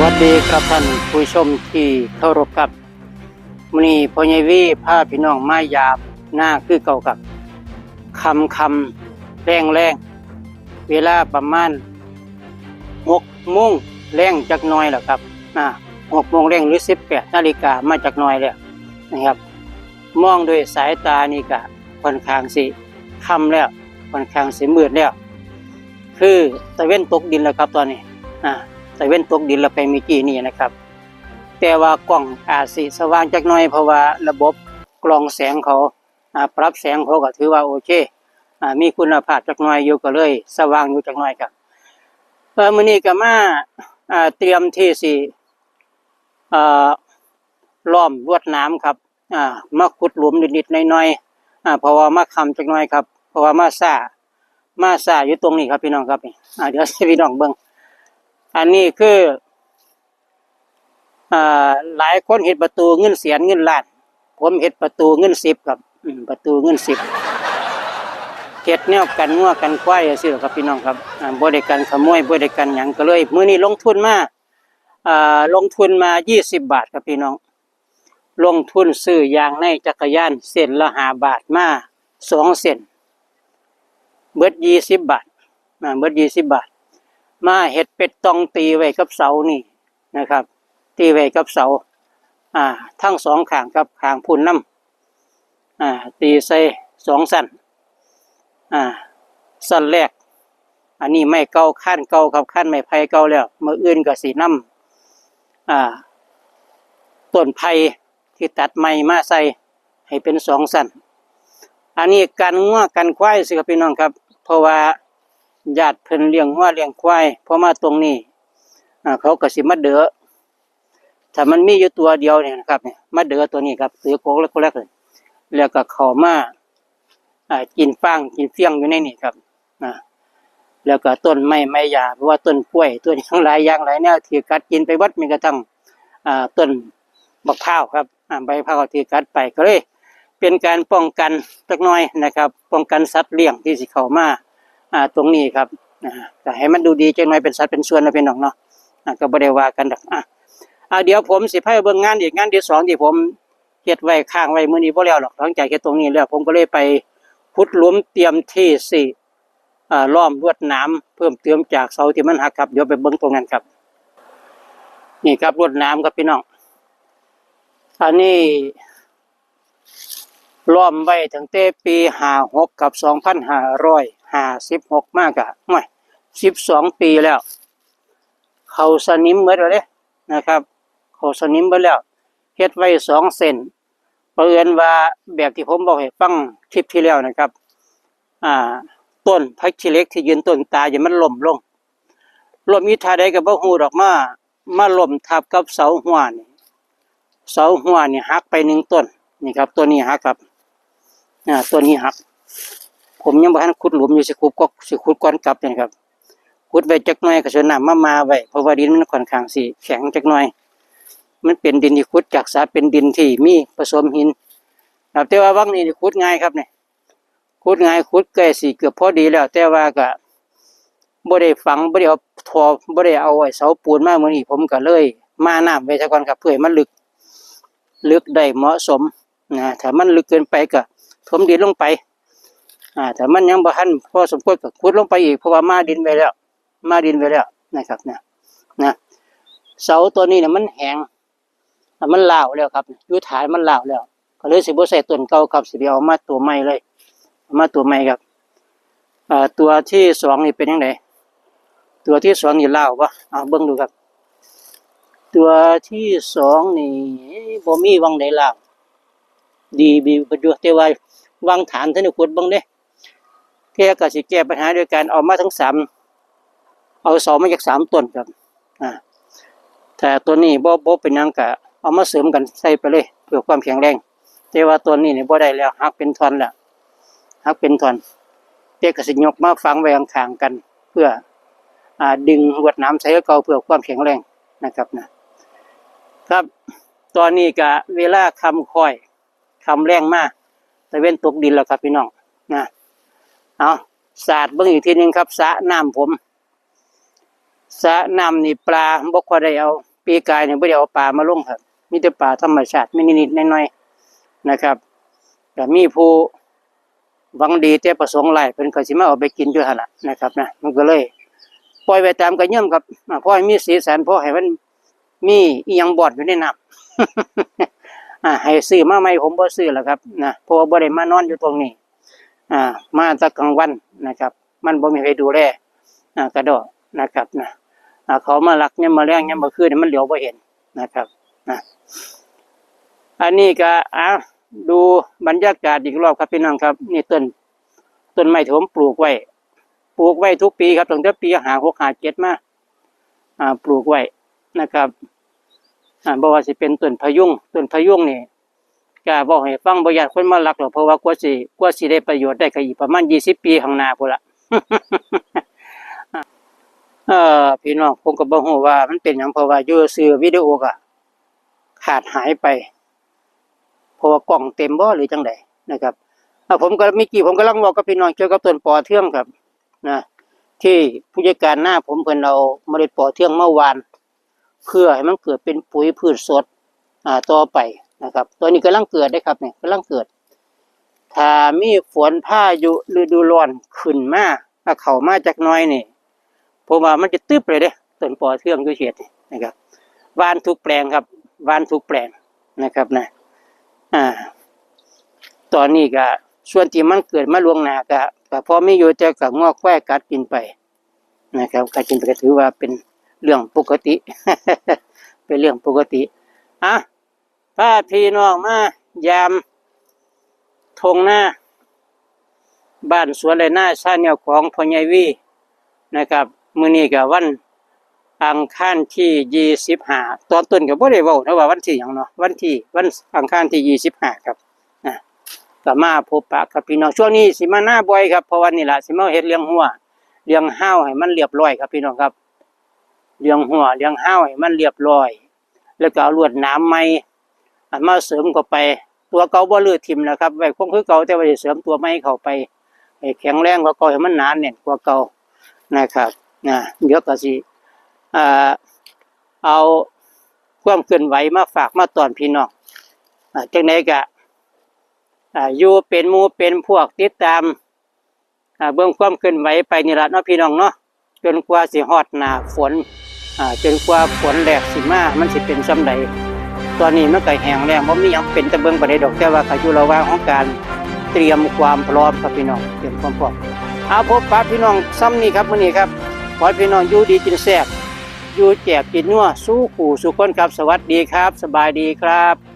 วัสดีครับท่านผู้ชมที่เคารพครับมื้อนี้พ่อใหญ่วีพาพี่น้องมายามหน้าคือเก่ากับคำแรงเวลาประมาณ6 โมงแรงจักหน่อยแหละครับ6 โมงแรงหรือ18 นาฬิกามาจักหน่อยแล้วนะครับมองด้วยสายตานี่ก็ค่อนข้างสิค่ำแล้วค่อนข้างสิมืดแล้วคือตะเว้นตกดินแล้วครับตอนนี้ตะเว้นตกดินแล้วไปเมื่อกี้นี่นะครับแต่ว่ากล้องอาจสิสว่างจักหน่อยเพราะว่าระบบกรองแสงเขาปรับแสงเขาก็ถือว่าโอเคมีคุณภาพจักหน่อยอยู่ก็เลยสว่างอยู่จักหน่อยครับมื้อนี้ก็มาเตรียมที่สิล้อมลวดน้ำครับมาขุดหลุมนิดๆหน่อยๆเพราะว่ามาค่ำจักหน่อยครับเพราะว่ามาซ่าอยู่ตรงนี้ครับพี่น้องครับเดี๋ยวให้พี่น้องเบิ่งอันนี้คือหลายคนเห็นประตูเงินแสนเงินล้านผมเห็นประตูเงิน10ครับประตูเงิน10เฮ็ดแนวกันงัวกันควายจังซี่ครับพี่น้องครับบ่ได้กันขโมยบ่ได้กันหยังก็เลยมื้อนี้ลงทุนมา20 บาทครับพี่น้องลงทุนซื้อยางในจักรยานเส้นละ5 บาทมา2 เส้นเบิด20 บาทเบิด20 บาทมาเฮ็ดเป็ดตองตีไว้กับเสานี่นะครับตีไว้กับเสาทั้ง2ข้างครับข้างพุ่นนำตีใส่2 สั้นสั้นแรกอันนี้ไม้เก่าคั่นเก่าครับคั่นไม้ไผ่เก่าแล้วมื้ออื่นก็สินำต้นไผ่ที่ตัดไม้มาใส่ให้เป็น2 สั้นอันนี้กันงัวกันควายสิครับพี่น้องครับเพราะว่าญาติเพิ่นเลี้ยงงัวเลี้ยงควายพอมาตรงนี้เขาก็สิมาเด้อถ้ามันมีอยู่ตัวเดียวเนี่ยนะครับเนี่ยมาเด้อตัวนี้ครับถือโกกเล็กๆเลยแล้วก็เข้ามากินฟางกินเฟี้ยงอยู่ในนี่ครับแล้วก็ต้นไม้หญ้าเพราะว่าต้นกล้วยต้นหลายอย่างหลายแนวที่กัดกินไปเบิดมีกระทั่งต้นบักพร้าวครับใบพร้าวที่กัดไปก็เลยเป็นการป้องกันสักหน่อยนะครับป้องกันสัตว์เลี้ยงที่สิเข้ามาตรงนี้ครับก็ให้มันดูดีจังหน่อยเป็นสัตว์เป็นส่วนนะพี่น้องเนาะก็บ่ได้ว่ากันดอกเดี๋ยวผมสิพาเบิ่งงานอีกงานที่2ที่ผมเฮ็ดไว้ค้างไว้มื้อนี้บ่แล้วหรอกหลังจากเฮ็ดตรงนี้แล้วผมก็เลยไปขุดหลุมเตรียมที่สิล้อมลวดน้ำเพิ่มเติมจากเสาที่มันหักครับเดี๋ยวไปเบิ่งตรงนั้นครับนี่ครับลวดน้ำครับพี่น้องอันนี้ล้อมไว้ตั้งแต่ปี56กับ2556มากะ12 ปีแล้วเขาสนิมหมดแล้วเด้นะครับเขาสนิมหมดแล้วเฮ็ดไว้2 เส้นเผอิญว่าแบบที่ผมบอกให้ฟังคลิปที่แล้วนะครับต้นพักชีเล็กที่ยืนต้นตายอย่ามันล่มลงอีท่าใดก็บ่ฮู้ดอกมาล่มทับกับเสาหัวนี่หักไป1 ต้นนี่ครับตัวนี้หักครับตัวนี้หักผมยังบ่ทันขุดหลุมอยู่สิขุดก่อนกลับนี่ครับขุดไว้จักหน่อยก็สิน้ำมาไว้เพราะว่าดินมันค่อนข้างสิแข็งจักหน่อยมันเป็นดินที่ขุดจากสระเป็นดินที่มีผสมหินครับแต่ว่าวังนี้ขุดง่ายครับนี่ขุดง่ายขุดใกล้สิเกือบพอดีแล้วแต่ว่าก็บ่ได้ฝังบ่ได้เอาท่อบ่ได้เอาไอ้เสาปูนมามื้อนี้ผมก็เลยมาน้ำไว้ซะก่อนครับเพื่อให้มันลึกได้เหมาะสมถ้ามันลึกเกินไปก็ถมดินลงไปถ้ามันยังบ่ทันพอสมควรก็ขุดลงไปอีกเพราะว่ามาดินไว้แล้วนะครับนะเสาตัวนี้เนี่ยมันแห้งมันลาวแล้วครับอยู่ฐานมันลาวแล้วก็เลยสิบ่ใส่ต้นเก่าครับสิเอามาตัวใหม่เลยมาตัวใหม่ครับตัวที่2นี่เป็นจังไดตัวที่2นี่ลาวบ่เบิ่งดูครับตัวที่2นี่บ่มีวังใดลาวดีบ่ดูแต่ว่าวางฐานท่านขุดเบิ่งเด้แกก็สิแก้ปัญหาด้วยการเอามาทั้ง3เอาเสามาจาก3 ต้นครับแต่ตัวนี้บ่เป็นหยังก็เอามาเสริมกันใส่ไปเลยเพื่อความแข็งแรงแต่ว่าตัวนี้นี่บ่ได้แล้วหักเป็นท่อนแล้วหักเป็นท่อนเด็กก็สิยกมาฝังไว้ข้างๆกันเพื่อดึงลวดน้ำใส่เก่าเพื่อความแข็งแรงนะครับครับตอนนี้ก็เวลาค่ำแรงมาตะเว้นตกดินแล้วครับพี่น้องเอาสาดเบิ่งอีกทีนึงครับสระน้ำผมสระน้ำนี่ปลาบ่ค่อยได้เอา ปีกายเนี่ยบ่ได้เอาปลามาลงครับมีแต่ปลาธรรมชาติมีนิดๆหน่อยๆนะครับแต่มีผู้หวังดีแต่ประสงค์ร้ายเพิ่นก็สิมาเอาไปกินด้วยหั่นล่ะนะครับนะมันก็เลยปล่อยไว้ตามกระเยี่ยมครับพอให้มีสีสันพอให้มันมีอีหยังบอดอยู่ในน้ำให้ซื้อมาใหม่ผมบ่ซื้อแล้วครับนะเพราะว่าบ่ได้มานอนอยู่ตรงนี้มาแต่กลางวันนะครับมันบ่มีใครดูแลกระดอกนะครับนะเขามาลักยามมื้อแลงยามมื้อคืนมันเหลียวบ่เห็นนะครับนะอันนี้ก็ดูบรรยากาศอีกรอบครับพี่น้องครับนี่ต้นไม้ที่ผมปลูกไว้ทุกปีครับตั้งแต่ปี56 57มาปลูกไว้นะครับบ่ว่าสิเป็นต้นพะยุงนี่ก็บอกให้ฟังบ่อยากคนมาลักหรอกเพราะว่ากว่าสิได้ประโยชน์ได้ก็อีกประมาณ20 ปีข้างหน้าพุ่นล่ะ พี่น้องผมก็บ่ฮู้ว่ามันเป็นหยังเพราะว่าอยู่ซื่อวิดีโอก็ขาดหายไปเพราะว่ากล้องเต็มบ่หรือจังไดนะครับผมกำลังบอกกับพี่น้องเกี่ยวกับต้นปอเทืองครับนะที่ผู้จัดการหน้าผมเพิ่นเอาเมล็ดปอเทืองมาหว่านเพื่อให้มันเกิดเป็นปุ๋ยพืชสดต่อไปนะครับตัวนี้กำลังเกิดได้ครับเนี่ยกำลังเกิดถ้ามีฝนพายุฤดูร้อนขึ้นมาเข้ามาจักหน่อยนี่ผมว่ามันจะตึ๊บเลยเด้ต้นปอเทืองอยู่เขตนะครับหว่านทุกแปลงครับหว่านทุกแปลงนะครับนะตอนนี้ก็ส่วนที่มันเกิดมาล่วงหน้าก็พอไม่อยู่แต่ก็งอกแควกัดกินไปนะครับกัดกินไปก็ถือว่าเป็นเรื่องปกติ เป็นเรื่องปกติพาพี่น้องมายามทงหน้าบ้านสวนไรหน้าชาแนวของพ่อใหญ่วีนะครับมื้อนี้ก็วันอังคารที่25ตอนต้นก็บ่ได้เว้านะว่าวันที่หยังเนาะวันอังคารที่25ครับก็มาพบปะกับพี่น้องช่วงนี้สิมาหน้าบ่อยครับเพราะว่านี่ล่ะสิมาเฮ็ดเลี้ยงหัวเลี้ยงห้าวให้มันเรียบร้อยครับพี่น้องครับเลี้ยงหัวเลี้ยงห้าวให้มันเรียบร้อยแล้วก็เอาลวดหนามใหม่มาเสริมเข้าไปตัวเก่าบ่ลื้อทิ่มนะครับไว้คงคือเก่าแต่ว่าสิเสริมตัวใหม่เข้าไปให้แข็งแรงกว่าเก่าให้มันหนาแน่นกว่าเก่านะครับเดี๋ยวก็สิเอาความเคลื่อนไหวมาฝากมาตอนพี่น้องจังได๋ก็อยู่เป็นหมู่เป็นพวกติดตามเบิ่งความเคลื่อนไหวไปนี่ล่ะเนาะพี่น้องเนาะจนกว่าสิฮอดหน้าฝนจนกว่าฝนแรกสิมามันสิเป็นส่ำใดตอนนี้มันก็แห้งแล้งบ่มีหยังเป็นตะเบิ่งบ่ได้ดอกแต่ว่าก็อยู่ระหว่างของการเตรียมความพร้อมครับพี่น้องเตรียมความพร้อมพบปะพี่น้องซ้ำนี้ครับมื้อนี้ครับขอให้พี่น้องอยู่ดีกินแซ่บอยู่แจกกินนัวสู้ขู่สู้คนครับสวัสดีครับสบายดีครับ